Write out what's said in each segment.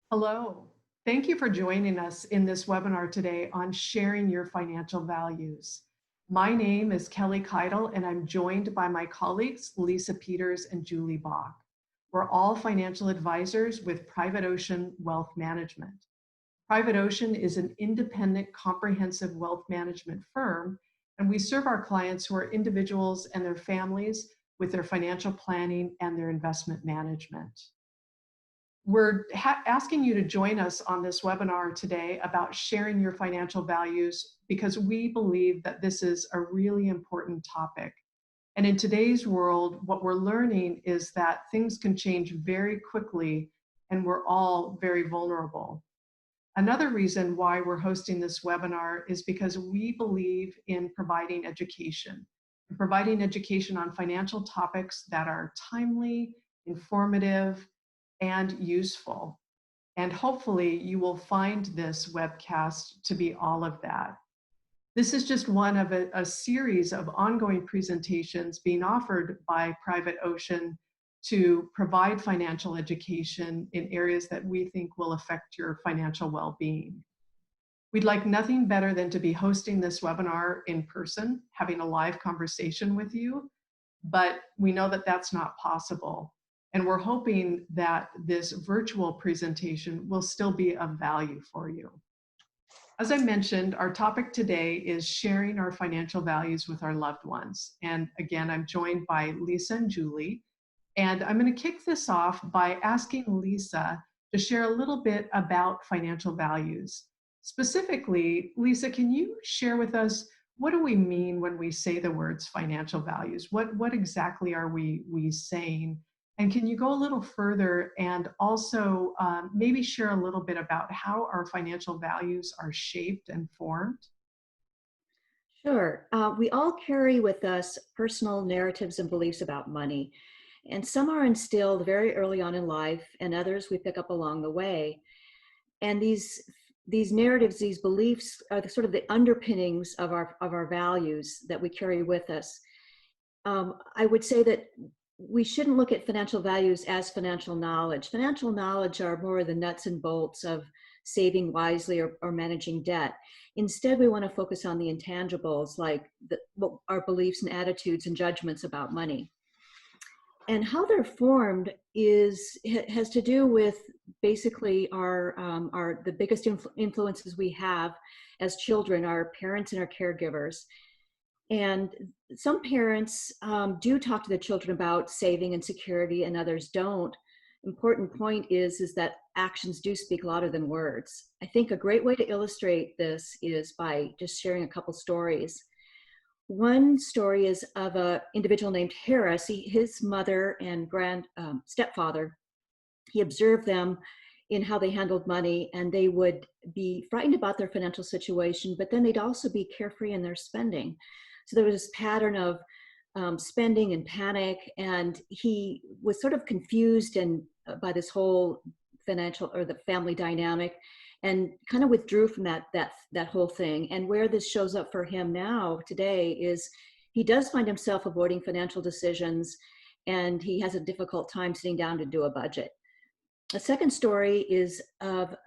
Hello. Thank you for joining us in this webinar today on sharing your financial values. My name is Kelly Keidel, and I'm joined by my colleagues, Lisa Peters and Julie Bach. We're all financial advisors with Private Ocean Wealth Management. Private Ocean is an independent, comprehensive wealth management firm, and we serve our clients who are individuals and their families with their financial planning and their investment management. We're asking you to join us on this webinar today about sharing your financial values because we believe that this is a really important topic. And in today's world, what we're learning is that things can change very quickly and we're all very vulnerable. Another reason why we're hosting this webinar is because we believe in providing education on financial topics that are timely, informative, and useful. And hopefully you will find this webcast to be all of that. This is just one of a series of ongoing presentations being offered by Private Ocean to provide financial education in areas that we think will affect your financial well-being. We'd like nothing better than to be hosting this webinar in person, having a live conversation with you, but we know that that's not possible. And we're hoping that this virtual presentation will still be of value for you. As I mentioned, our topic today is sharing our financial values with our loved ones. And again, I'm joined by Lisa and Julie. And I'm going to kick this off by asking Lisa to share a little bit about financial values. Specifically, Lisa, can you share with us, what do we mean when we say the words financial values? What exactly are we saying? And can you go a little further and also maybe share a little bit about how our financial values are shaped and formed? Sure. We all carry with us personal narratives and beliefs about money. And some are instilled very early on in life, and others we pick up along the way. And these narratives, these beliefs are the sort of the underpinnings of our values that we carry with us. I would say that we shouldn't look at financial values as financial knowledge. Financial knowledge are more the nuts and bolts of saving wisely or managing debt. Instead, we want to focus on the intangibles like our beliefs and attitudes and judgments about money. And how they're formed has to do with basically the biggest influences we have as children, our parents and our caregivers. And some parents do talk to the children about saving and security, and others don't. Important point is that actions do speak louder than words. I think a great way to illustrate this is by just sharing a couple stories. One story is of an individual named Harris. His mother and stepfather, he observed them in how they handled money, and they would be frightened about their financial situation, but then they'd also be carefree in their spending. So there was this pattern of spending and panic, and he was sort of confused by this whole financial or the family dynamic, and kind of withdrew from that whole thing. And where this shows up for him now today is he does find himself avoiding financial decisions, and he has a difficult time sitting down to do a budget. A second story is of a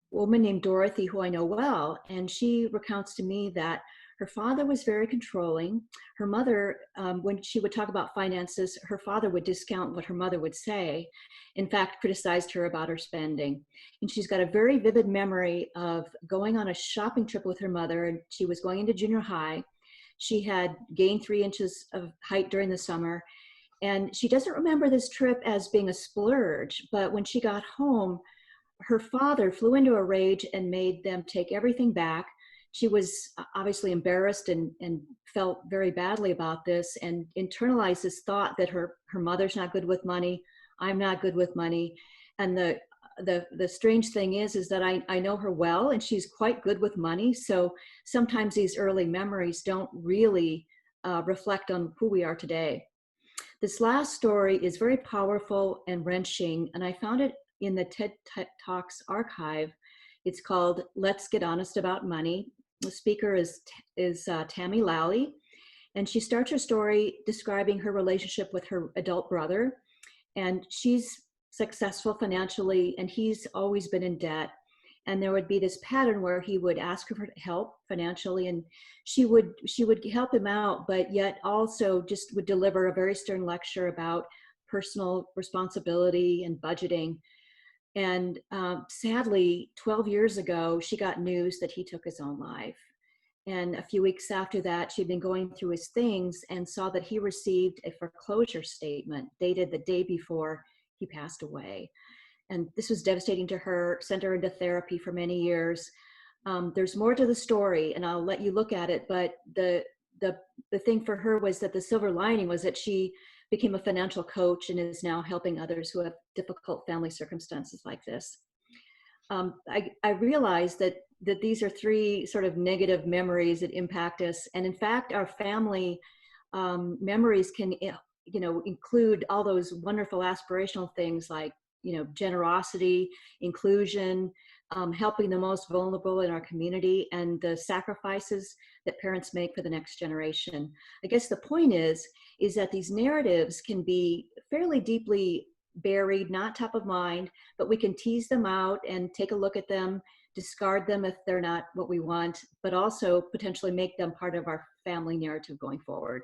woman named Dorothy, who I know well, and she recounts to me that her father was very controlling. Her mother, when she would talk about finances, her father would discount what her mother would say. In fact, criticized her about her spending. And she's got a very vivid memory of going on a shopping trip with her mother, and she was going into junior high. She had gained 3 inches of height during the summer. And she doesn't remember this trip as being a splurge, but when she got home, her father flew into a rage and made them take everything back. She was obviously embarrassed and felt very badly about this, and internalized this thought that her mother's not good with money, I'm not good with money. And the strange thing is that I know her well, and she's quite good with money. So sometimes these early memories don't really reflect on who we are today. This last story is very powerful and wrenching, and I found it in the TED Talks archive. It's called Let's Get Honest About Money. The speaker is Tammy Lally, and she starts her story describing her relationship with her adult brother. And she's successful financially, and he's always been in debt. And there would be this pattern where he would ask her for help financially, and she would help him out, but yet also just would deliver a very stern lecture about personal responsibility and budgeting. And sadly, 12 years ago, she got news that he took his own life. And a few weeks after that, she'd been going through his things and saw that he received a foreclosure statement dated the day before he passed away. And this was devastating to her, sent her into therapy for many years. There's more to the story, and I'll let you look at it, but the thing for her was that the silver lining was that she became a financial coach and is now helping others who have difficult family circumstances like this. I realized that these are three sort of negative memories that impact us, and in fact, our family memories can, include all those wonderful aspirational things like, generosity, inclusion, helping the most vulnerable in our community, and the sacrifices that parents make for the next generation. I guess the point is that these narratives can be fairly deeply buried, not top of mind, but we can tease them out and take a look at them, discard them if they're not what we want, but also potentially make them part of our family narrative going forward.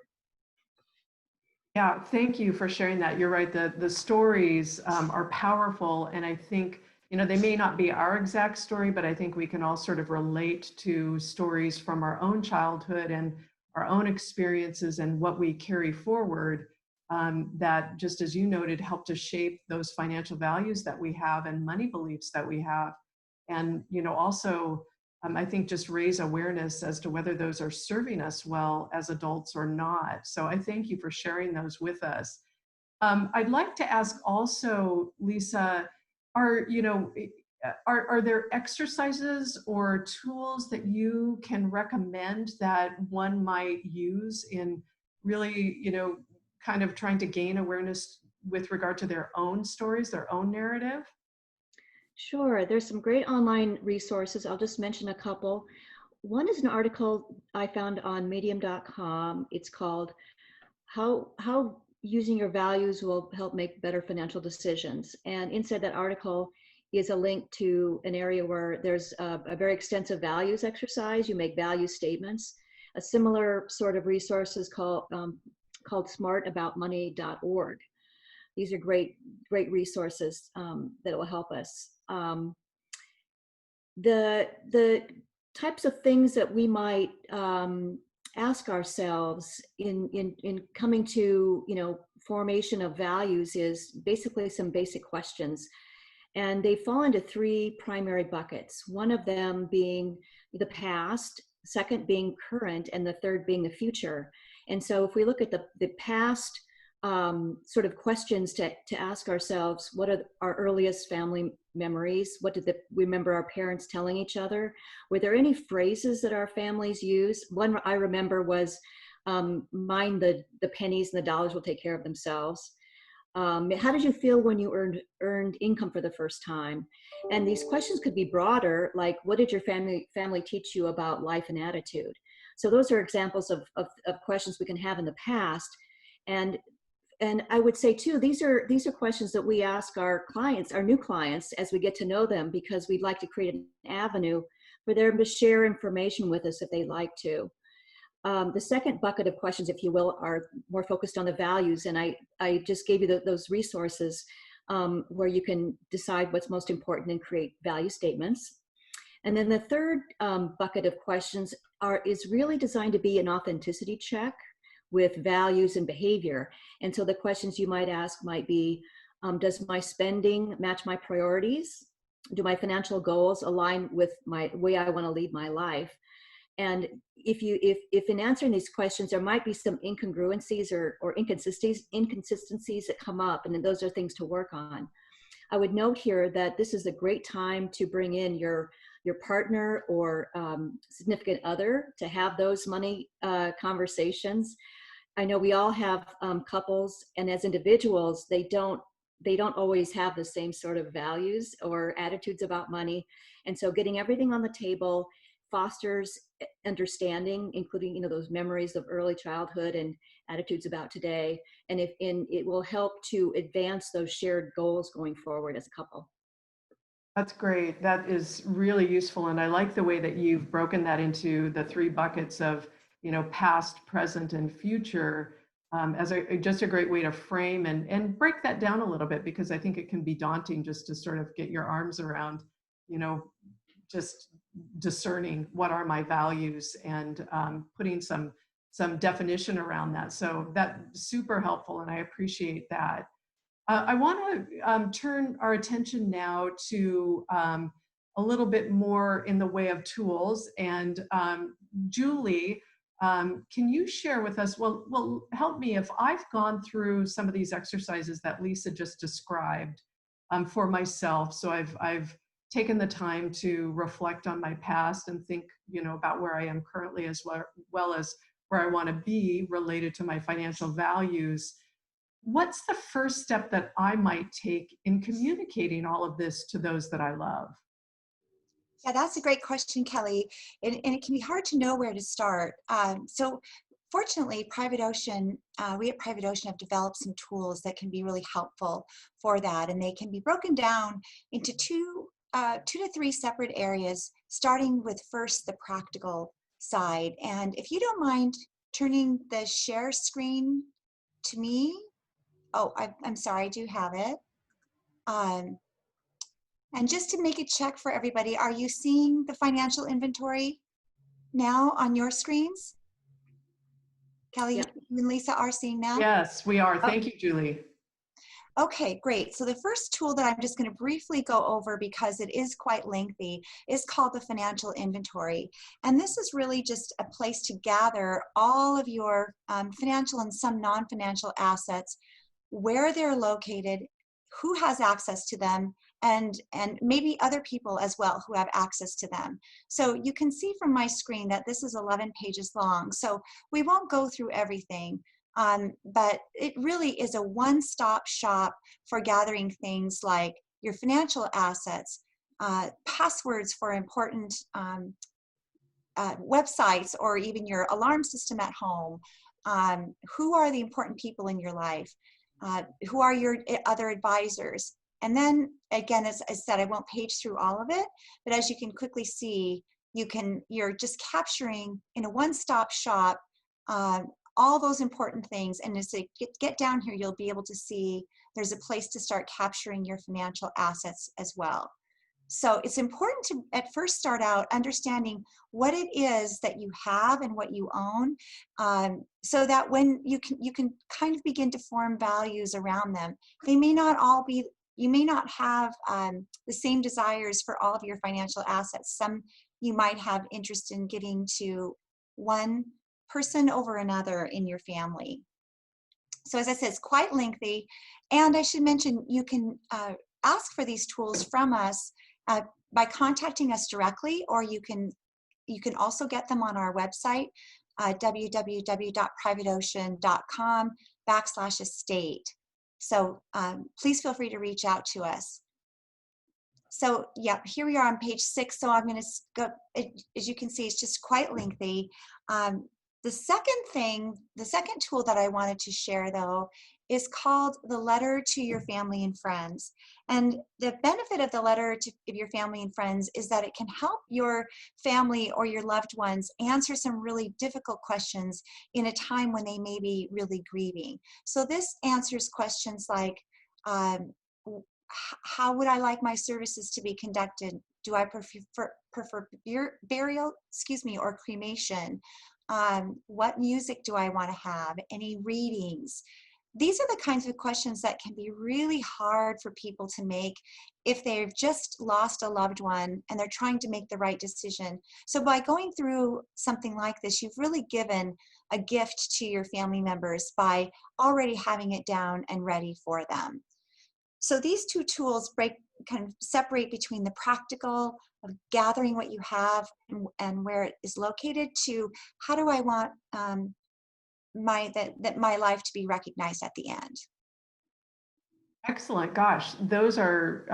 Yeah, thank you for sharing that. You're right. The stories are powerful, and I think they may not be our exact story, but I think we can all sort of relate to stories from our own childhood and our own experiences and what we carry forward. That, just as you noted, help to shape those financial values that we have and money beliefs that we have, and also. I think just raise awareness as to whether those are serving us well as adults or not. So I thank you for sharing those with us. I'd like to ask also, Lisa, are are there exercises or tools that you can recommend that one might use in really, kind of trying to gain awareness with regard to their own stories, their own narrative? Sure, there's some great online resources. I'll just mention a couple. One is an article I found on medium.com. It's called How Using Your Values Will Help Make Better Financial Decisions. And inside that article is a link to an area where there's a very extensive values exercise. You make value statements. A similar sort of resource is called smartaboutmoney.org. These are great resources that will help us. The types of things that we might ask ourselves in coming to formation of values is basically some basic questions, and they fall into three primary buckets. One of them being the past, second being current, and the third being the future. And so if we look at the past sort of questions to ask ourselves, what are our earliest family memories? What did we remember our parents telling each other? Were there any phrases that our families use? One I remember was, mind the pennies and the dollars will take care of themselves. How did you feel when you earned income for the first time? And these questions could be broader, like what did your family teach you about life and attitude? So those are examples of questions we can have in the past. And I would say too, these are questions that we ask our clients, our new clients, as we get to know them, because we'd like to create an avenue for them to share information with us if they'd like to. The second bucket of questions, if you will, are more focused on the values, and I just gave you those resources where you can decide what's most important and create value statements. And then the third bucket of questions is really designed to be an authenticity check with values and behavior. And so the questions you might ask might be, does my spending match my priorities? Do my financial goals align with my way I want to lead my life? And if in answering these questions, there might be some incongruencies or inconsistencies that come up, and then those are things to work on. I would note here that this is a great time to bring in your partner or significant other to have those money conversations. I know we all have couples, and as individuals, they don't always have the same sort of values or attitudes about money. And so getting everything on the table fosters understanding, including those memories of early childhood, and attitudes about today, and it will help to advance those shared goals going forward as a couple. That's great. That is really useful. And I like the way that you've broken that into the three buckets of, past, present, and future, as just a great way to frame and break that down a little bit, because I think it can be daunting just to sort of get your arms around, you know, just discerning what are my values and putting some definition around that. So that's super helpful, and I appreciate that. I want to turn our attention now to a little bit more in the way of tools. And Julie, can you share with us? Well, help me if I've gone through some of these exercises that Lisa just described for myself. So I've taken the time to reflect on my past and think, about where I am currently, as well as where I want to be related to my financial values. What's the first step that I might take in communicating all of this to those that I love? Yeah, that's a great question, Kelly. And it can be hard to know where to start. So fortunately, we at Private Ocean have developed some tools that can be really helpful for that. And they can be broken down into two to three separate areas, starting with first the practical side. And if you don't mind turning the share screen to me. Oh, I'm sorry, I do have it. And just to make a check for everybody, are you seeing the financial inventory now on your screens? Kelly, Yep. you and Lisa are seeing that? Yes, we are. Oh, Thank you, Julie. okay, great. So the first tool that I'm just going to briefly go over, because it is quite lengthy, is called the financial inventory. And this is really just a place to gather all of your financial and some non-financial assets, where they're located, who has access to them, and maybe other people as well who have access to them. So you can see from my screen that this is 11 pages long. So we won't go through everything, but it really is a one-stop shop for gathering things like your financial assets, passwords for important websites, or even your alarm system at home. Who are the important people in your life? Who are your other advisors? And then again, as I said, I won't page through all of it, but as you can quickly see, you're just capturing in a one-stop shop all those important things. And as they get down here, you'll be able to see there's a place to start capturing your financial assets as well. So it's important to at first start out understanding what it is that you have and what you own, so that when you can kind of begin to form values around them. They may not all be, you may not have the same desires for all of your financial assets. Some you might have interest in giving to one person over another in your family. So as I said, it's quite lengthy. And I should mention, you can ask for these tools from us by contacting us directly, or you can also get them on our website, www.privateocean.com/estate. So please feel free to reach out to us. So yeah, here we are on page 6. So I'm going to go, as you can see, it's just quite lengthy. The second tool that I wanted to share, though, is called the letter to your family and friends. And the benefit of the letter to your family and friends is that it can help your family or your loved ones answer some really difficult questions in a time when they may be really grieving. So this answers questions like, how would I like my services to be conducted? Do I prefer burial, or cremation? What music do I want to have? Any readings? These are the kinds of questions that can be really hard for people to make if they've just lost a loved one and they're trying to make the right decision. So by going through something like this, you've really given a gift to your family members by already having it down and ready for them. So these two tools kind of separate between the practical of gathering what you have and where it is located, to how do I want my life to be recognized at the end. Excellent. Gosh, those are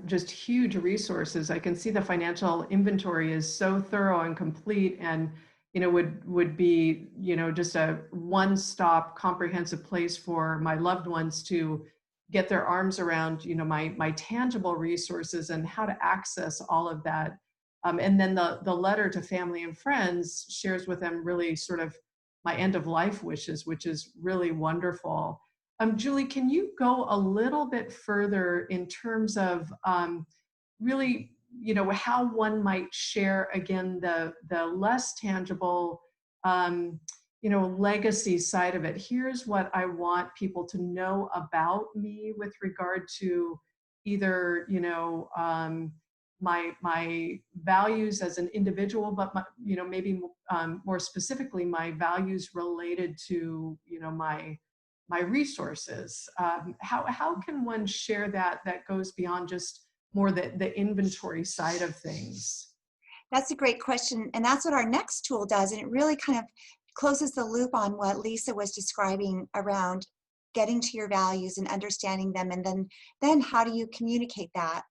just huge resources. I can see the financial inventory is so thorough and complete, and would be, just a one-stop comprehensive place for my loved ones to get their arms around, my tangible resources and how to access all of that. And then the letter to family and friends shares with them really sort of my end of life wishes, which is really wonderful. Julie, can you go a little bit further in terms of really, how one might share again the less tangible, legacy side of it? Here's what I want people to know about me with regard to either, my values as an individual, but maybe more specifically my values related to my resources. How can one share that goes beyond just more the inventory side of things? That's a great question. And that's what our next tool does. And it really kind of closes the loop on what Lisa was describing around getting to your values and understanding them. And then how do you communicate that?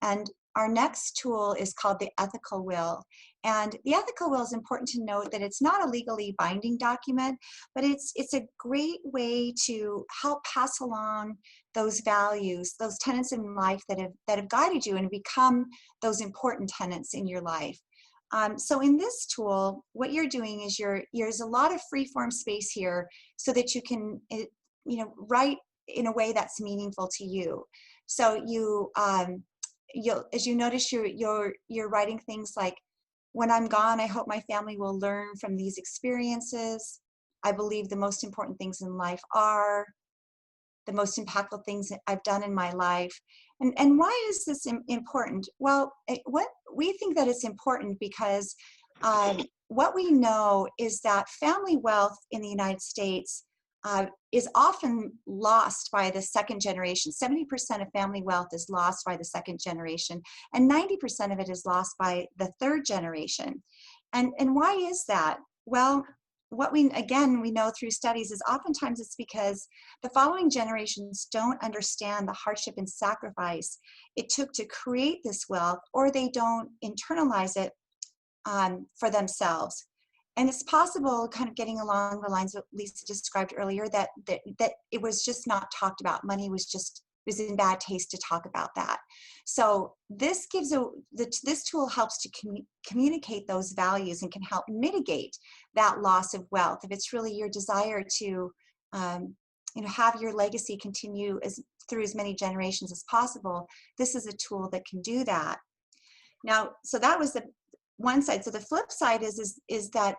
And our next tool is called the ethical will. And the ethical will is important to note that it's not a legally binding document, but it's a great way to help pass along those values, those tenets in life that have guided you and become those important tenets in your life. So in this tool, what you're doing is there's a lot of free form space here so that you can, write in a way that's meaningful to you. So you'll, as you notice, you're writing things like, when I'm gone, I hope my family will learn from these experiences. I believe the most important things in life are the most impactful things that I've done in my life. And why is this important? Well, what we think that it's important because what we know is that family wealth in the United States is often lost by the second generation. 70% of family wealth is lost by the second generation, and 90% of it is lost by the third generation. And why is that? Well, what we know through studies is oftentimes it's because the following generations don't understand the hardship and sacrifice it took to create this wealth, or they don't internalize it for themselves. And it's possible, kind of getting along the lines that Lisa described earlier, that it was just not talked about. Money was in bad taste to talk about that. So this this tool helps to communicate those values and can help mitigate that loss of wealth. If it's really your desire to have your legacy continue through as many generations as possible, this is a tool that can do that. Now, so that was the one side. So the flip side is that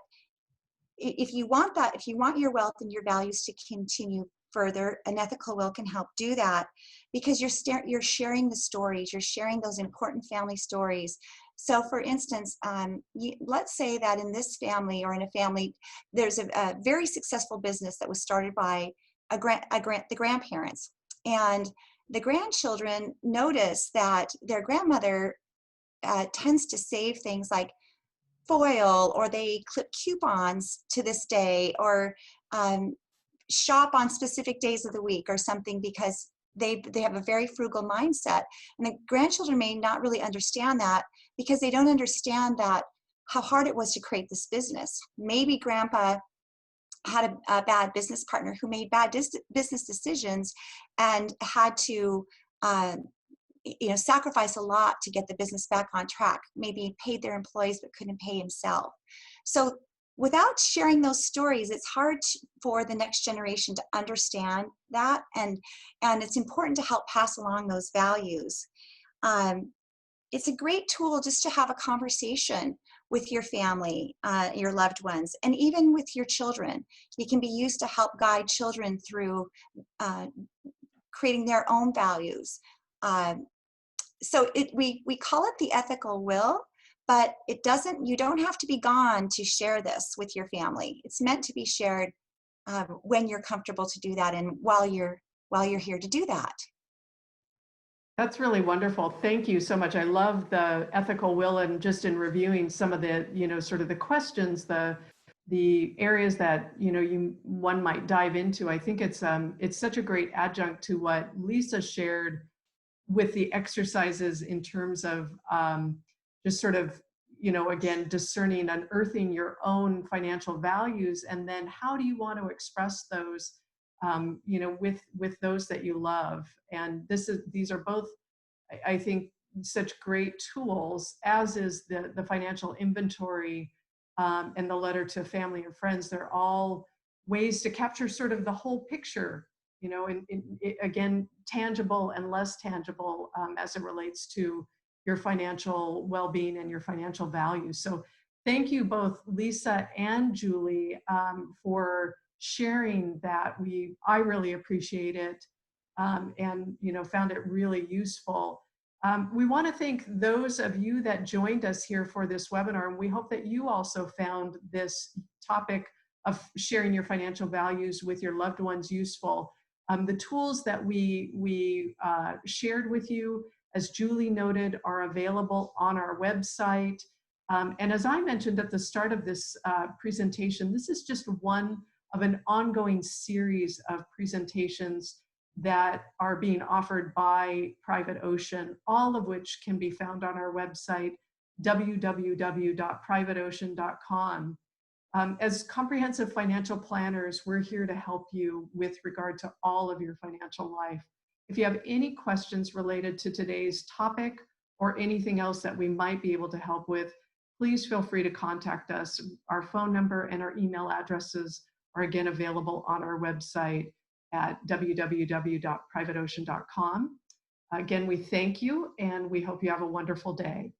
if you want your wealth and your values to continue further, an ethical will can help do that, because you're sharing the stories, you're sharing those important family stories. So for instance, let's say that in this family, or in a family, there's a very successful business that was started by the grandparents, and the grandchildren notice that their grandmother tends to save things like foil, or they clip coupons to this day, or shop on specific days of the week or something, because they have a very frugal mindset. And the grandchildren may not really understand that, because they don't understand that how hard it was to create this business. Maybe grandpa had a bad business partner who made bad business decisions and had to sacrifice a lot to get the business back on track. Maybe paid their employees but couldn't pay himself. So without sharing those stories, it's hard for the next generation to understand that, and it's important to help pass along those values. It's a great tool just to have a conversation with your family, your loved ones, and even with your children. It can be used to help guide children through creating their own values. So we call it the ethical will, but you don't have to be gone to share this with your family. It's meant to be shared when you're comfortable to do that, and while you're here to do that. That's really wonderful. Thank you so much. I love the ethical will, and just in reviewing some of the, sort of the questions, the areas that, one might dive into. I think it's such a great adjunct to what Lisa shared with the exercises in terms of just sort of, again, discerning, unearthing your own financial values, and then how do you want to express those, with those that you love. And these are both, I think, such great tools, as is the financial inventory, and the letter to family and friends. They're all ways to capture sort of the whole picture, again, tangible and less tangible, as it relates to your financial well-being and your financial values. So thank you both, Lisa and Julie, for sharing that. I really appreciate it, and found it really useful. We want to thank those of you that joined us here for this webinar, and we hope that you also found this topic of sharing your financial values with your loved ones useful. The tools that we shared with you, as Julie noted, are available on our website. And as I mentioned at the start of this presentation, this is just one of an ongoing series of presentations that are being offered by Private Ocean, all of which can be found on our website, www.privateocean.com. As comprehensive financial planners, we're here to help you with regard to all of your financial life. If you have any questions related to today's topic or anything else that we might be able to help with, please feel free to contact us. Our phone number and our email addresses are again available on our website at www.privateocean.com. Again, we thank you, and we hope you have a wonderful day.